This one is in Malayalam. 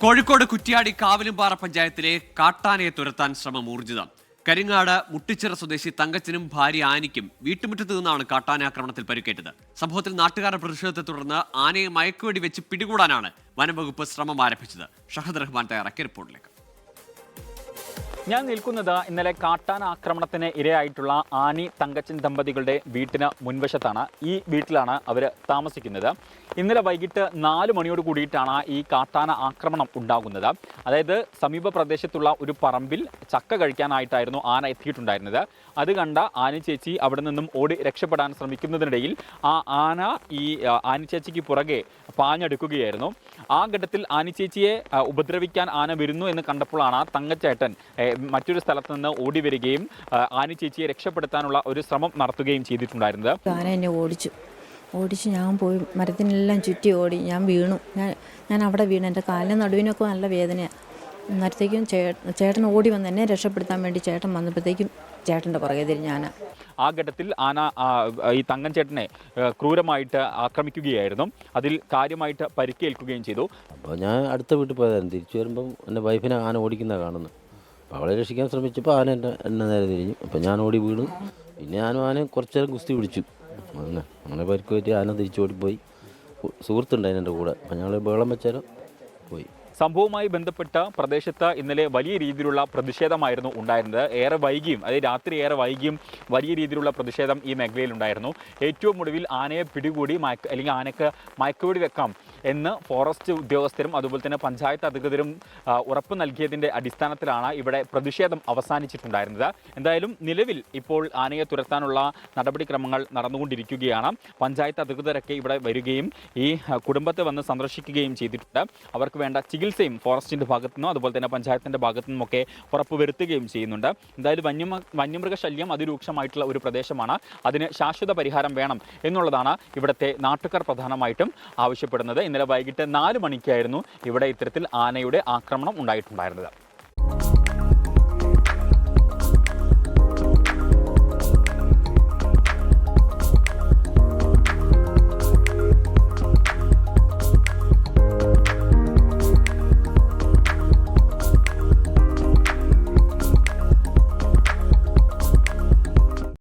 കോഴിക്കോട് കുറ്റ്യാടി കാവിലുംപാറ പഞ്ചായത്തിലെ കാട്ടാനയെ തുരത്താൻ ശ്രമം ഊർജിതം. കരിങ്ങാട് മുട്ടിച്ചിറ സ്വദേശി തങ്കച്ചനും ഭാര്യ ആനിക്കും വീട്ടുമുറ്റത്ത് നിന്നാണ് കാട്ടാന ആക്രമണത്തിൽ പരിക്കേറ്റത്. സംഭവത്തിൽ നാട്ടുകാരുടെ പ്രതിഷേധത്തെ തുടർന്ന് ആനയെ മയക്കുവെടി വെച്ച് പിടികൂടാനാണ് വനംവകുപ്പ് ശ്രമം ആരംഭിച്ചത്. ഷഹദ് റഹ്മാൻ തയ്യാറാക്കിയ റിപ്പോർട്ടിലേക്ക്. ഞാൻ നിൽക്കുന്നത് ഇന്നലെ കാട്ടാന ആക്രമണത്തിന് ഇരയായിട്ടുള്ള ആനി തങ്കച്ചൻ ദമ്പതികളുടെ വീട്ടിന് മുൻവശത്താണ്. ഈ വീട്ടിലാണ് അവർ താമസിക്കുന്നത്. ഇന്നലെ വൈകിട്ട് 4 മണിയോട് കൂടിയിട്ടാണ് ഈ കാട്ടാന ആക്രമണം ഉണ്ടാകുന്നത്. അതായത് സമീപ പ്രദേശത്തുള്ള ഒരു പറമ്പിൽ ചക്ക കഴിക്കാനായിട്ടായിരുന്നു ആന എത്തിയിട്ടുണ്ടായിരുന്നത്. അത് കണ്ട ആനി ചേച്ചി അവിടെ നിന്നും ഓടി രക്ഷപ്പെടാൻ ശ്രമിക്കുന്നതിനിടയിൽ ആ ആന ഈ ആനി ചേച്ചിക്ക് പുറകെ പാഞ്ഞെടുക്കുകയായിരുന്നു. ആ ഘട്ടത്തിൽ ആനി ചേച്ചിയെ ഉപദ്രവിക്കാൻ ആന വരുന്നു എന്ന് കണ്ടപ്പോഴാണ് തങ്കച്ചേട്ടൻ മറ്റൊരു സ്ഥലത്ത് നിന്ന് ഓടി വരികയും ആനി ചേച്ചിയെ രക്ഷപ്പെടുത്താനുള്ള ഒരു ശ്രമം നടത്തുകയും ചെയ്തിട്ടുണ്ടായിരുന്നത്. ആന എന്നെ ഓടിച്ച് ഞാൻ പോയി മരത്തിനെല്ലാം ചുറ്റി ഓടി. ഞാൻ വീണു. ഞാൻ അവിടെ വീണു. എൻ്റെ കാലിന് നടുവിനൊക്കെ നല്ല വേദനയാണ്. അന്നേരത്തേക്കും ചേട്ടൻ ഓടി വന്ന് എന്നെ രക്ഷപ്പെടുത്താൻ വേണ്ടി ചേട്ടൻ വന്നപ്പോഴത്തേക്കും ചേട്ടൻ്റെ പുറകെ തിരിഞ്ഞാന. ആ ഘട്ടത്തിൽ ആന ഈ തങ്കൻ ചേട്ടനെ ക്രൂരമായിട്ട് ആക്രമിക്കുകയായിരുന്നു. അതിൽ കാര്യമായിട്ട് പരിക്കേൽക്കുകയും ചെയ്തു. അപ്പോൾ ഞാൻ അടുത്ത വീട്ടിൽ പോയതായിരുന്നു. തിരിച്ചു വരുമ്പം എൻ്റെ വൈഫിനെ ആന ഓടിക്കുന്നത് കാണുന്നു. അപ്പോൾ അവളെ രക്ഷിക്കാൻ ശ്രമിച്ചപ്പോൾ ആന എന്നെ നേരെ തിരിഞ്ഞു. അപ്പോൾ ഞാൻ ഓടി വീണു. പിന്നെ ഞാനും ആന കുറച്ചു നേരം കുസ്തി പിടിച്ചു. അങ്ങനെ പരിക്ക് പറ്റി ആന തിരിച്ചു ഓടിപ്പോയി. സുഹൃത്തുണ്ടായിരുന്നു എൻ്റെ കൂടെ. അപ്പോൾ ഞങ്ങൾ ബഹളം വെച്ചാലും പോയി. സംഭവവുമായി ബന്ധപ്പെട്ട് പ്രദേശത്ത് ഇന്നലെ വലിയ രീതിയിലുള്ള പ്രതിഷേധമായിരുന്നു ഉണ്ടായിരുന്നത്. ഏറെ വൈകിയും അതായത് രാത്രി ഏറെ വൈകിയും വലിയ രീതിയിലുള്ള പ്രതിഷേധം ഈ മേഖലയിലുണ്ടായിരുന്നു. ഏറ്റവും ഒടുവിൽ ആനയെ പിടികൂടി അല്ലെങ്കിൽ ആനയ്ക്ക് മയക്കുവെടി വെക്കാം എന്ന് ഫോറസ്റ്റ് ഉദ്യോഗസ്ഥരും അതുപോലെ തന്നെ പഞ്ചായത്ത് അധികൃതരും ഉറപ്പ് നൽകിയതിൻ്റെ അടിസ്ഥാനത്തിലാണ് ഇവിടെ പ്രതിഷേധം അവസാനിച്ചിട്ടുണ്ടായിരുന്നത്. എന്തായാലും നിലവിൽ ഇപ്പോൾ ആനയെ തുരത്താനുള്ള നടപടിക്രമങ്ങൾ നടന്നുകൊണ്ടിരിക്കുകയാണ്. പഞ്ചായത്ത് അധികൃതരൊക്കെ ഇവിടെ വരികയും ഈ കുടുംബത്തെ വന്ന് സന്ദർശിക്കുകയും ചെയ്തിട്ടുണ്ട്. അവർക്ക് വേണ്ട ചികിത്സയും ഫോറസ്റ്റിൻ്റെ ഭാഗത്തു നിന്നും അതുപോലെ തന്നെ പഞ്ചായത്തിൻ്റെ ഭാഗത്തു നിന്നുമൊക്കെ ഉറപ്പുവരുത്തുകയും ചെയ്യുന്നുണ്ട്. എന്തായാലും വന്യമൃഗശല്യം അതിരൂക്ഷമായിട്ടുള്ള ഒരു പ്രദേശമാണ്. അതിന് ശാശ്വത പരിഹാരം വേണം എന്നുള്ളതാണ് ഇവിടുത്തെ നാട്ടുകാർ പ്രധാനമായിട്ടും ആവശ്യപ്പെടുന്നത്. ഇന്നലെ വൈകിട്ട് 4 മണിക്കായിരുന്നു ഇവിടെ ഇത്തരത്തിൽ ആനയുടെ ആക്രമണം ഉണ്ടായിട്ടുണ്ടായിരുന്നത്.